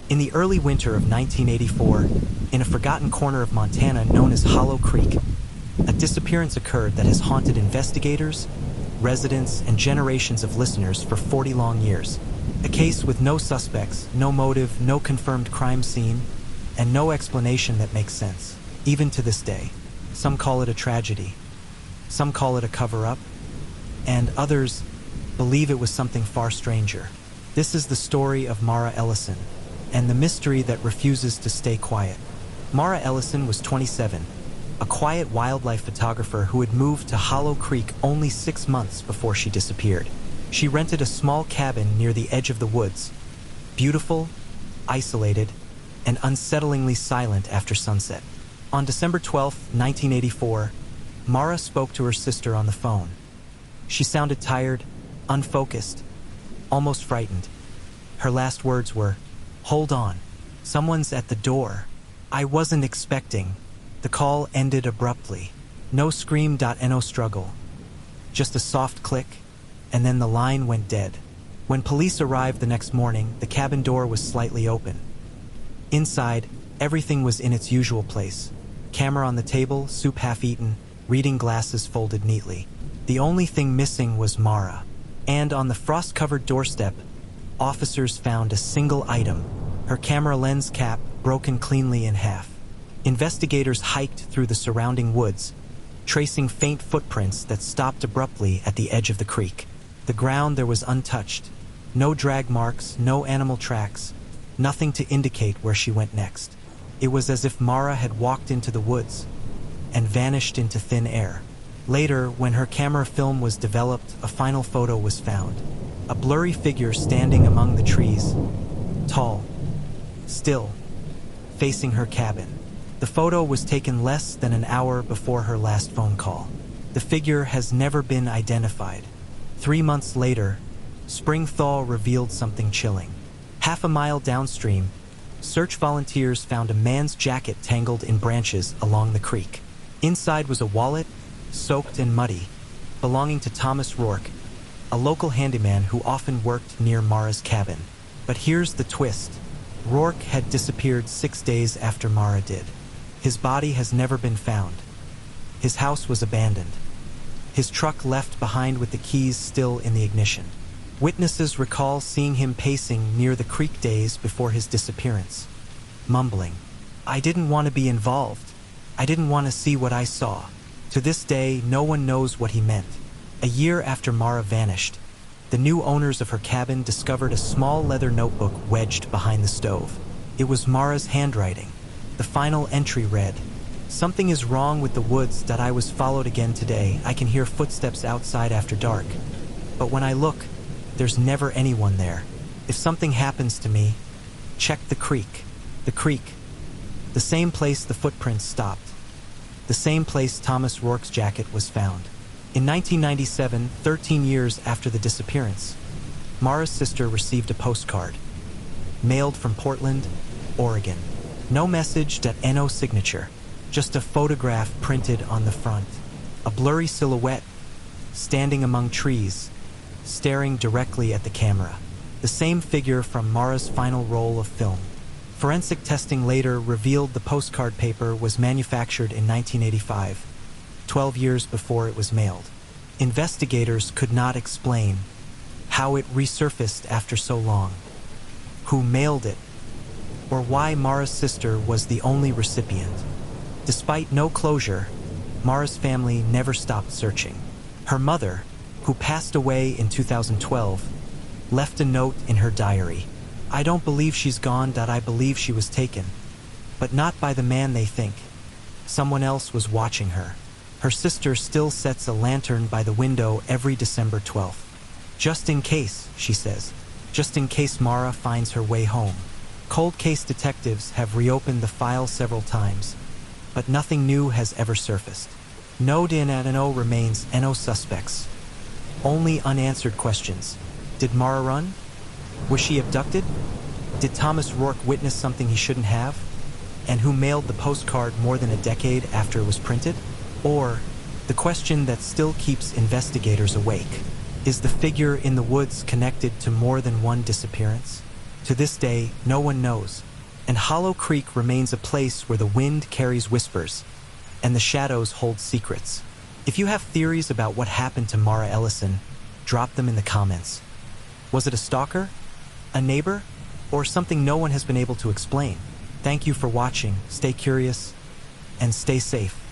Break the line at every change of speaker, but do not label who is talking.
In the early winter of 1984, in a forgotten corner of Montana known as Hollow Creek, a disappearance occurred that has haunted investigators, residents, and generations of listeners for 40 long years. A case with no suspects, no motive, no confirmed crime scene, and no explanation that makes sense, even to this day. Some call it a tragedy, some call it a cover-up, and others believe it was something far stranger. This is the story of Mara Ellison, and the mystery that refuses to stay quiet. Mara Ellison was 27, a quiet wildlife photographer who had moved to Hollow Creek only 6 months before she disappeared. She rented a small cabin near the edge of the woods, beautiful, isolated, and unsettlingly silent after sunset. On December 12, 1984, Mara spoke to her sister on the phone. She sounded tired, unfocused, almost frightened. Her last words were, "Hold on, someone's at the door." I wasn't expecting. The call ended abruptly. No scream, no struggle. Just a soft click, and then the line went dead. When police arrived the next morning, the cabin door was slightly open. Inside, everything was in its usual place. Camera on the table, soup half-eaten, reading glasses folded neatly. The only thing missing was Mara. And on the frost-covered doorstep, officers found a single item, her camera lens cap broken cleanly in half. Investigators hiked through the surrounding woods, tracing faint footprints that stopped abruptly at the edge of the creek. The ground there was untouched. No drag marks, no animal tracks, nothing to indicate where she went next. It was as if Mara had walked into the woods and vanished into thin air. Later, when her camera film was developed, a final photo was found. A blurry figure standing among the trees, tall, still, facing her cabin. The photo was taken less than an hour before her last phone call. The figure has never been identified. 3 months later, spring thaw revealed something chilling. Half a mile downstream, search volunteers found a man's jacket tangled in branches along the creek. Inside was a wallet, soaked and muddy, belonging to Thomas Rourke, a local handyman who often worked near Mara's cabin. But here's the twist. Rourke had disappeared 6 days after Mara did. His body has never been found. His house was abandoned. His truck left behind with the keys still in the ignition. Witnesses recall seeing him pacing near the creek days before his disappearance, mumbling, "I didn't want to be involved. I didn't want to see what I saw." To this day, no one knows what he meant. A year after Mara vanished, the new owners of her cabin discovered a small leather notebook wedged behind the stove. It was Mara's handwriting. The final entry read, "Something is wrong with the woods that I was followed again today. I can hear footsteps outside after dark. But when I look, there's never anyone there. If something happens to me, check the creek." The creek. The same place the footprints stopped. The same place Thomas Rourke's jacket was found. In 1997, 13 years after the disappearance, Mara's sister received a postcard, mailed from Portland, Oregon. No message, no signature, just a photograph printed on the front. A blurry silhouette, standing among trees, staring directly at the camera. The same figure from Mara's final roll of film. Forensic testing later revealed the postcard paper was manufactured in 1985, 12 years before it was mailed. Investigators could not explain how it resurfaced after so long, who mailed it, or why Mara's sister was the only recipient. Despite no closure, Mara's family never stopped searching. Her mother, who passed away in 2012, left a note in her diary. "I don't believe she's gone, I believe she was taken. But not by the man they think. Someone else was watching her." Her sister still sets a lantern by the window every December 12th. "Just in case," she says. "Just in case Mara finds her way home." Cold case detectives have reopened the file several times, but nothing new has ever surfaced. No DNA remains, no suspects. Only unanswered questions. Did Mara run? Was she abducted? Did Thomas Rourke witness something he shouldn't have? And who mailed the postcard more than a decade after it was printed? Or, the question that still keeps investigators awake, is the figure in the woods connected to more than one disappearance? To this day, no one knows, and Hollow Creek remains a place where the wind carries whispers and the shadows hold secrets. If you have theories about what happened to Mara Ellison, drop them in the comments. Was it a stalker, a neighbor, or something no one has been able to explain? Thank you for watching. Stay curious and stay safe.